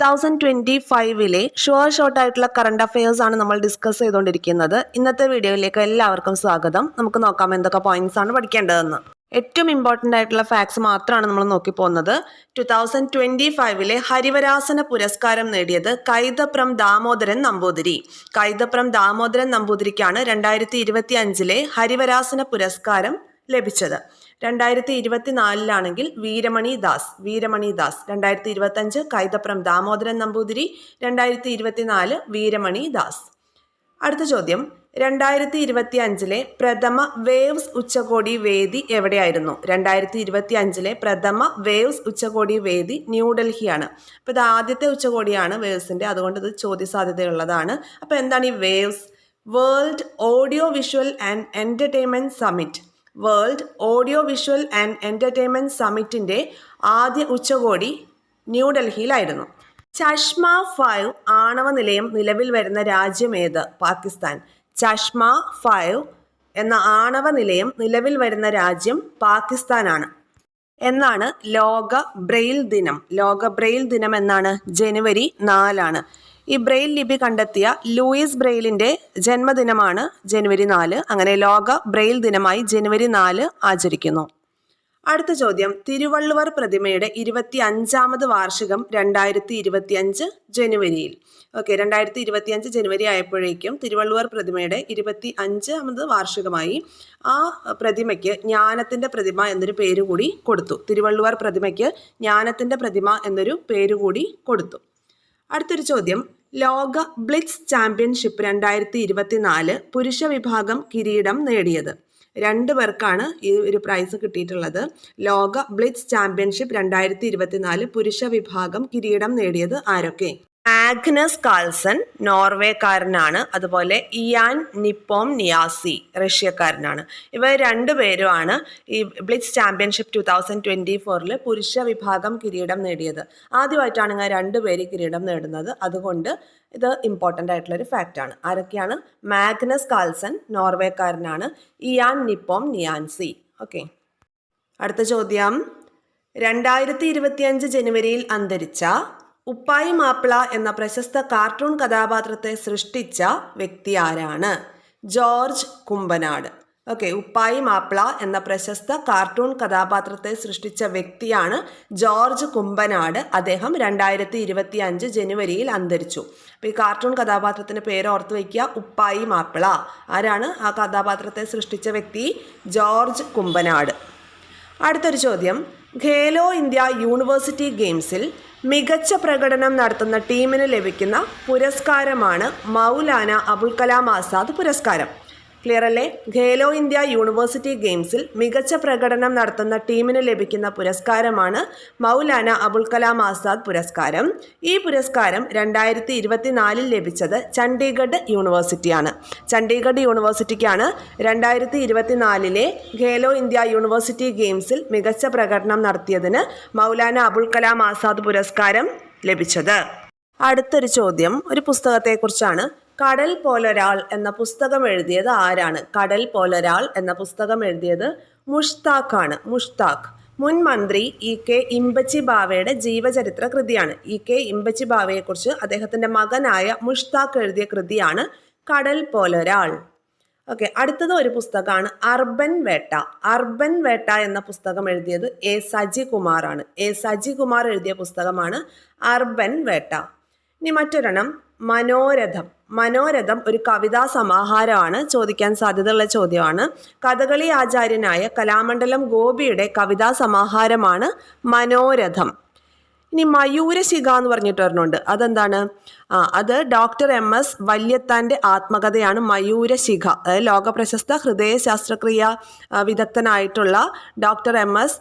2025 sure short ആയിട്ടുള്ള current affairs ആണ് നമ്മൾ ഡിസ്കസ് ചെയ്തുകൊണ്ടിരിക്കുന്നത്. ഇന്നത്തെ വീഡിയോയിലേക്ക് എല്ലാവർക്കും സ്വാഗതം. നമുക്ക് നോക്കാം എന്തൊക്കെ പോയിന്റ്സ് ആണ് പഠിക്കേണ്ടതെന്ന്. ഏറ്റവും ഇമ്പോർട്ടൻ്റ് ആയിട്ടുള്ള ഫാക്ട്സ് മാത്രമാണ് നമ്മൾ നോക്കി പോകുന്നത്. 2025 ഹരിവരാസന പുരസ്കാരം നേടിയത് കൈതപ്രം ദാമോദരൻ നമ്പൂതിരി. കൈതപ്രം ദാമോദരൻ നമ്പൂതിരിക്കാണ് 2025 ഹരിവരാസന പുരസ്കാരം ലഭിച്ചത്. 2024 വീരമണി ദാസ്. 2025 കൈതപ്രം ദാമോദരൻ നമ്പൂതിരി, 2024 വീരമണി ദാസ്. അടുത്ത ചോദ്യം, 2025 പ്രഥമ വേവ്സ് ഉച്ചകോടി വേദി എവിടെയായിരുന്നു? 2025 പ്രഥമ വേവ്സ് ഉച്ചകോടി വേദി ന്യൂഡൽഹിയാണ്. അപ്പോൾ ഇത് ആദ്യത്തെ ഉച്ചകോടിയാണ് വേവ്സിൻ്റെ, അതുകൊണ്ട് ഇത് ചോദ്യസാധ്യതയുള്ളതാണ്. അപ്പോൾ എന്താണ് ഈ waves? World audio visual and entertainment summit. World audio visual and entertainment സമ്മിറ്റിൻ്റെ ആദ്യ ഉച്ചകോടി ന്യൂഡൽഹിയിലായിരുന്നു. ചഷ്മ 5 ആണവ നിലയം നിലവിൽ വരുന്ന രാജ്യം ഏത്? പാകിസ്ഥാൻ. ചഷ്മ 5 എന്ന ആണവ നിലയം നിലവിൽ വരുന്ന രാജ്യം പാകിസ്ഥാനാണ്. എന്നാണ് ലോക ബ്രെയിൽ ദിനം? ലോക ബ്രെയിൽ ദിനം എന്നാണ്? ജനുവരി 4 ഈ ബ്രെയിൽ ലിപി കണ്ടെത്തിയ ലൂയിസ് ബ്രെയിലിൻ്റെ ജന്മദിനമാണ് ജനുവരി 4. അങ്ങനെ ലോക ബ്രെയിൽ ദിനമായി ജനുവരി 4 ആചരിക്കുന്നു. അടുത്ത ചോദ്യം, തിരുവള്ളുവർ പ്രതിമയുടെ 25ാമത് വാർഷികം 2025 ജനുവരിയിൽ. ഓക്കെ, 2025 ജനുവരി ആയപ്പോഴേക്കും തിരുവള്ളുവർ പ്രതിമയുടെ 25ാമത് വാർഷികമായി. ആ പ്രതിമയ്ക്ക് ജ്ഞാനത്തിൻ്റെ പ്രതിമ എന്നൊരു പേരുകൂടി കൊടുത്തു. തിരുവള്ളുവർ പ്രതിമയ്ക്ക് ജ്ഞാനത്തിൻ്റെ പ്രതിമ എന്നൊരു പേരുകൂടി കൊടുത്തു. അടുത്തൊരു ചോദ്യം, ലോക ബ്ലിറ്റ്സ് ചാമ്പ്യൻഷിപ്പ് 2024 പുരുഷ വിഭാഗം കിരീടം നേടിയത്. 2 പേർക്കാണ് ഈ ഒരു പ്രൈസ് കിട്ടിയിട്ടുള്ളത്. ലോക ബ്ലിറ്റ്സ് ചാമ്പ്യൻഷിപ്പ് 2024 പുരുഷ വിഭാഗം കിരീടം നേടിയത് ആരൊക്കെ? ആഗ്നസ് കാൾസൺ നോർവേക്കാരനാണ്. അതുപോലെ ഇയാൻ നിപ്പോം നിയാസി റഷ്യക്കാരനാണ്. ഇവർ 2 പേരുമാണ് ഈ ബ്ലിറ്റ്സ് ചാമ്പ്യൻഷിപ്പ് 2024 പുരുഷ വിഭാഗം കിരീടം നേടിയത്. ആദ്യമായിട്ടാണ് ഇങ്ങനെ 2 പേര് കിരീടം നേടുന്നത്. അതുകൊണ്ട് ഇത് ഇമ്പോർട്ടൻ്റ് ആയിട്ടുള്ളൊരു ഫാക്റ്റാണ്. ആരൊക്കെയാണ്? മാഗ്നസ് കാൾസൺ നോർവേക്കാരനാണ്, ഇയാൻ നിപ്പോം നിയാൻസി. ഓക്കെ, അടുത്ത ചോദ്യം, 2025 ജനുവരിയിൽ അന്തരിച്ച ഉപ്പായി മാപ്പിള എന്ന പ്രശസ്ത കാർട്ടൂൺ കഥാപാത്രത്തെ സൃഷ്ടിച്ച വ്യക്തി ആരാണ്? ജോർജ് കുമ്പനാട്. ഓക്കെ, ഉപ്പായി മാപ്പിള എന്ന പ്രശസ്ത കാർട്ടൂൺ കഥാപാത്രത്തെ സൃഷ്ടിച്ച വ്യക്തിയാണ് ജോർജ് കുമ്പനാട്. അദ്ദേഹം 2025 ജനുവരിയിൽ അന്തരിച്ചു. അപ്പോൾ ഈ കാർട്ടൂൺ കഥാപാത്രത്തിൻ്റെ പേര് ഓർത്ത് വയ്ക്കുക, ഉപ്പായി മാപ്പിള. ആരാണ് ആ കഥാപാത്രത്തെ സൃഷ്ടിച്ച വ്യക്തി? ജോർജ് കുമ്പനാട്. അടുത്തൊരു ചോദ്യം, ഖേലോ ഇന്ത്യ യൂണിവേഴ്സിറ്റി ഗെയിംസിൽ മികച്ച പ്രകടനം നടത്തുന്ന ടീമിന് ലഭിക്കുന്ന പുരസ്കാരമാണ് മൗലാന അബുൽ കലാം ആസാദ് പുരസ്കാരം. ക്ലിയർ അല്ലേ? ഖേലോ ഇന്ത്യ യൂണിവേഴ്സിറ്റി ഗെയിംസിൽ മികച്ച പ്രകടനം നടത്തുന്ന ടീമിന് ലഭിക്കുന്ന പുരസ്കാരമാണ് മൗലാന അബുൽ കലാം ആസാദ് പുരസ്കാരം. ഈ പുരസ്കാരം 2024 ലഭിച്ചത് ചണ്ഡീഗഡ് യൂണിവേഴ്സിറ്റിയാണ്. ചണ്ഡീഗഡ് യൂണിവേഴ്സിറ്റിക്കാണ് 2024 ഖേലോ ഇന്ത്യ യൂണിവേഴ്സിറ്റി ഗെയിംസിൽ മികച്ച പ്രകടനം നടത്തിയതിന് മൗലാന അബുൽ കലാം ആസാദ് പുരസ്കാരം ലഭിച്ചത്. അടുത്തൊരു ചോദ്യം ഒരു പുസ്തകത്തെക്കുറിച്ചാണ്. കടൽ പോലൊരാൾ എന്ന പുസ്തകം എഴുതിയത് ആരാണ്? കടൽ പോലൊരാൾ എന്ന പുസ്തകം എഴുതിയത് മുഷ്താഖാണ്. മുഷ്താഖ് മുൻ മന്ത്രി EK ഇമ്പച്ചി ഭാവയുടെ ജീവചരിത്ര കൃതിയാണ്. EK ഇമ്പച്ചി ഭാവയെക്കുറിച്ച് അദ്ദേഹത്തിൻ്റെ മകനായ മുഷ്താഖ് എഴുതിയ കൃതിയാണ് കടൽ പോലൊരാൾ. ഓക്കെ, അടുത്തത് ഒരു പുസ്തകമാണ് അർബൻ വേട്ട. അർബൻ വേട്ട എന്ന പുസ്തകം എഴുതിയത് A സജികുമാറാണ്. A സജികുമാർ എഴുതിയ പുസ്തകമാണ് അർബൻ വേട്ട. ഇനി മറ്റൊരെണ്ണം മനോരഥം. മനോരഥം ഒരു കവിതാ സമാഹാരമാണ്. ചോദിക്കാൻ സാധ്യതയുള്ള ചോദ്യമാണ്. കഥകളി ആചാര്യനായ കലാമണ്ഡലം ഗോപിയുടെ കവിതാ സമാഹാരമാണ് മനോരഥം. ഇനി മയൂരശിഖ എന്ന് പറഞ്ഞിട്ട് ഒരെണ്ണമുണ്ട്. അതെന്താണ്? അത് ഡോക്ടർ MS വല്യത്താൻ്റെ ആത്മകഥയാണ് മയൂരശിഖ. അതായത് ലോകപ്രശസ്ത ഹൃദയ ശസ്ത്രക്രിയ വിദഗ്ധനായിട്ടുള്ള ഡോക്ടർ MS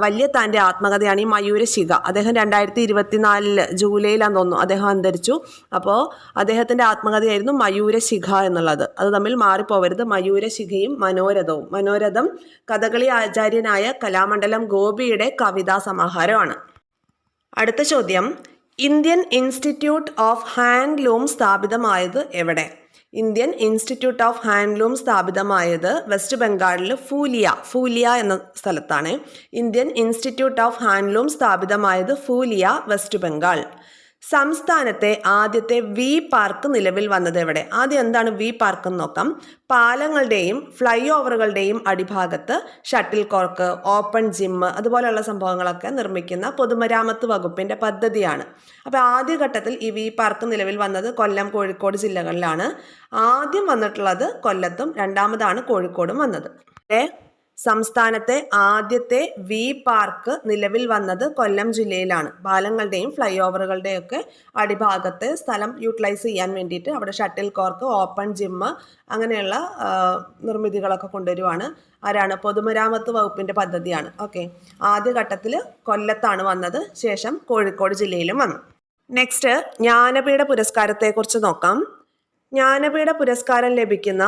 വല്യത്താൻ്റെ ആത്മകഥയാണ് ഈ മയൂരശിഖ. അദ്ദേഹം 2024 ജൂലൈയിലാന്ന് തോന്നുന്നു അദ്ദേഹം അന്തരിച്ചു. അപ്പോൾ അദ്ദേഹത്തിൻ്റെ ആത്മകഥയായിരുന്നു മയൂരശിഖ എന്നുള്ളത്. അത് തമ്മിൽ മാറിപ്പോവരുത്. മയൂരശിഖയും മനോരഥവും. മനോരഥം കഥകളി ആചാര്യനായ കലാമണ്ഡലം ഗോപിയുടെ കവിതാ സമാഹാരമാണ്. അടുത്ത ചോദ്യം, ഇന്ത്യൻ ഇൻസ്റ്റിറ്റ്യൂട്ട് ഓഫ് ഹാൻഡ്ലൂം സ്ഥാപിതമായത് എവിടെ? ഇന്ത്യൻ ഇൻസ്റ്റിറ്റ്യൂട്ട് ഓഫ് ഹാൻഡ്ലൂം സ്ഥാപിതമായത് വെസ്റ്റ് ബംഗാളിൽ ഫൂലിയ എന്ന സ്ഥലത്താണ്. ഇന്ത്യൻ ഇൻസ്റ്റിറ്റ്യൂട്ട് ഓഫ് ഹാൻഡ്ലൂം സ്ഥാപിതമായത് ഫൂലിയ, വെസ്റ്റ് ബംഗാൾ. സംസ്ഥാനത്തെ ആദ്യത്തെ വി പാർക്ക് നിലവിൽ വന്നത് എവിടെ? ആദ്യം എന്താണ് വി പാർക്ക് എന്ന് നോക്കാം. പാലങ്ങളുടെയും ഫ്ലൈ ഓവറുകളുടെയും അടിഭാഗത്ത് ഷട്ടിൽ കോർക്ക്, ഓപ്പൺ ജിം അതുപോലെയുള്ള സംഭവങ്ങളൊക്കെ നിർമ്മിക്കുന്ന പൊതുമരാമത്ത് വകുപ്പിന്റെ പദ്ധതിയാണ്. അപ്പോൾ ആദ്യഘട്ടത്തിൽ ഈ വി പാർക്ക് നിലവിൽ വന്നത് കൊല്ലം, കോഴിക്കോട് ജില്ലകളിലാണ്. ആദ്യം വന്നിട്ടുള്ളത് കൊല്ലത്തും രണ്ടാമതാണ് കോഴിക്കോടും വന്നത്. സംസ്ഥാനത്തെ ആദ്യത്തെ വി പാർക്ക് നിലവിൽ വന്നത് കൊല്ലം ജില്ലയിലാണ്. പാലങ്ങളുടെയും ഫ്ലൈ ഓവറുകളുടെയും ഒക്കെ അടിഭാഗത്തെ സ്ഥലം യൂട്ടിലൈസ് ചെയ്യാൻ വേണ്ടിയിട്ട് അവിടെ ഷട്ടിൽ കോർക്ക്, ഓപ്പൺ ജിം അങ്ങനെയുള്ള നിർമ്മിതികളൊക്കെ കൊണ്ടുവരുവാണ്. ആരാണ്? പൊതുമരാമത്ത് വകുപ്പിന്റെ പദ്ധതിയാണ്. ഓക്കെ, ആദ്യഘട്ടത്തിൽ കൊല്ലത്താണ് വന്നത്, ശേഷം കോഴിക്കോട് ജില്ലയിലും വന്നു. നെക്സ്റ്റ് ജ്ഞാനപീഠ പുരസ്കാരത്തെക്കുറിച്ച് നോക്കാം. ജ്ഞാനപീഠ പുരസ്കാരം ലഭിക്കുന്ന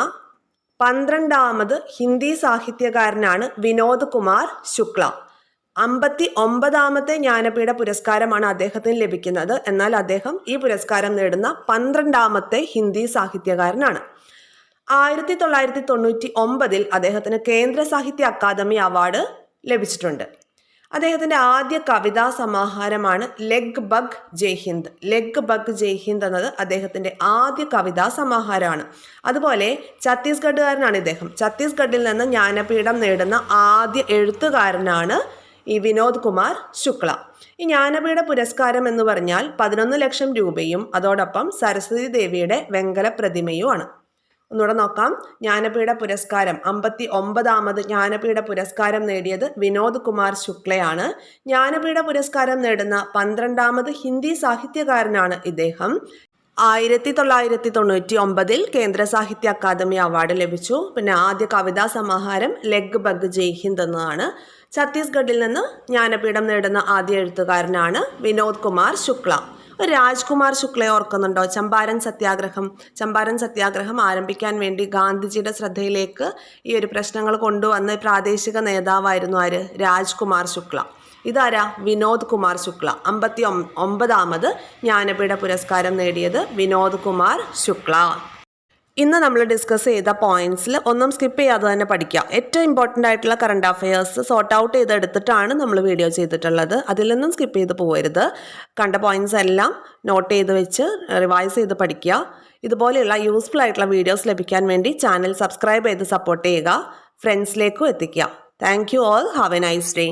12ാമത് ഹിന്ദി സാഹിത്യകാരനാണ് വിനോദ് കുമാർ ശുക്ല. 59ാമത്തെ ജ്ഞാനപീഠ പുരസ്കാരമാണ് അദ്ദേഹത്തിന് ലഭിക്കുന്നത്. എന്നാൽ അദ്ദേഹം ഈ പുരസ്കാരം നേടുന്ന 12ാമത്തെ ഹിന്ദി സാഹിത്യകാരനാണ്. 1999 അദ്ദേഹത്തിന് കേന്ദ്ര സാഹിത്യ അക്കാദമി അവാർഡ് ലഭിച്ചിട്ടുണ്ട്. അദ്ദേഹത്തിൻ്റെ ആദ്യ കവിതാ സമാഹാരമാണ് ലെഗ് ബഗ് ജയ് ഹിന്ദ്. ലെഗ് ബഗ് ജയ് ഹിന്ദ് എന്നത് അദ്ദേഹത്തിൻ്റെ ആദ്യ കവിതാ സമാഹാരമാണ്. അതുപോലെ ഛത്തീസ്ഗഡുകാരനാണ് ഇദ്ദേഹം. ഛത്തീസ്ഗഡിൽ നിന്ന് ജ്ഞാനപീഠം നേടുന്ന ആദ്യ എഴുത്തുകാരനാണ് ഈ വിനോദ് കുമാർ ശുക്ല. ഈ ജ്ഞാനപീഠ പുരസ്കാരം എന്ന് പറഞ്ഞാൽ 11 ലക്ഷം രൂപയും അതോടൊപ്പം സരസ്വതി ദേവിയുടെ വെങ്കല പ്രതിമയുമാണ്. ഒന്നുകൂടെ നോക്കാം. ജ്ഞാനപീഠ പുരസ്കാരം 59ാമത് ജ്ഞാനപീഠ പുരസ്കാരം നേടിയത് വിനോദ് കുമാർ ശുക്ലയാണ്. ജ്ഞാനപീഠ പുരസ്കാരം നേടുന്ന 12ാമത് ഹിന്ദി സാഹിത്യകാരനാണ് ഇദ്ദേഹം. 1999 കേന്ദ്ര സാഹിത്യ അക്കാദമി അവാർഡ് ലഭിച്ചു. പിന്നെ ആദ്യ കവിതാ സമാഹാരം ലെഗ് ബഗ് ജയ് ഹിന്ദ് എന്നതാണ്. ഛത്തീസ്ഗഡിൽ നിന്ന് ജ്ഞാനപീഠം നേടുന്ന ആദ്യ എഴുത്തുകാരനാണ് വിനോദ് കുമാർ ശുക്ല. രാജ്കുമാർ ശുക്ലയെ ഓർക്കുന്നുണ്ടോ? ചമ്പാരൻ സത്യാഗ്രഹം ആരംഭിക്കാൻ വേണ്ടി ഗാന്ധിജിയുടെ ശ്രദ്ധയിലേക്ക് ഈ ഒരു പ്രശ്നങ്ങൾ കൊണ്ടുവന്ന പ്രാദേശിക നേതാവായിരുന്നു ആര്? രാജ്കുമാർ ശുക്ല. ഇതാരാ? വിനോദ് കുമാർ ശുക്ല. 59ാമത് ജ്ഞാനപീഠ പുരസ്കാരം നേടിയത് വിനോദ് കുമാർ ശുക്ല. ഇന്ന് നമ്മൾ ഡിസ്കസ് ചെയ്ത പോയിന്റ്സിൽ ഒന്നും സ്കിപ്പ് ചെയ്യാതെ തന്നെ പഠിക്കുക. ഏറ്റവും ഇമ്പോർട്ടൻ്റ് ആയിട്ടുള്ള കറണ്ട് അഫയേഴ്സ് സോർട്ട് ഔട്ട് ചെയ്തെടുത്തിട്ടാണ് നമ്മൾ വീഡിയോ ചെയ്തിട്ടുള്ളത്. അതിൽ നിന്നും സ്കിപ്പ് ചെയ്ത് പോകരുത്. കണ്ട പോയിന്റ്സ് എല്ലാം നോട്ട് ചെയ്ത് വെച്ച് റിവൈസ് ചെയ്ത് പഠിക്കുക. ഇതുപോലെയുള്ള യൂസ്ഫുൾ ആയിട്ടുള്ള വീഡിയോസ് ലഭിക്കാൻ വേണ്ടി ചാനൽ സബ്സ്ക്രൈബ് ചെയ്ത് സപ്പോർട്ട് ചെയ്യുക. ഫ്രണ്ട്സിലേക്കും എത്തിക്കുക. Thank you all. Have A nice day.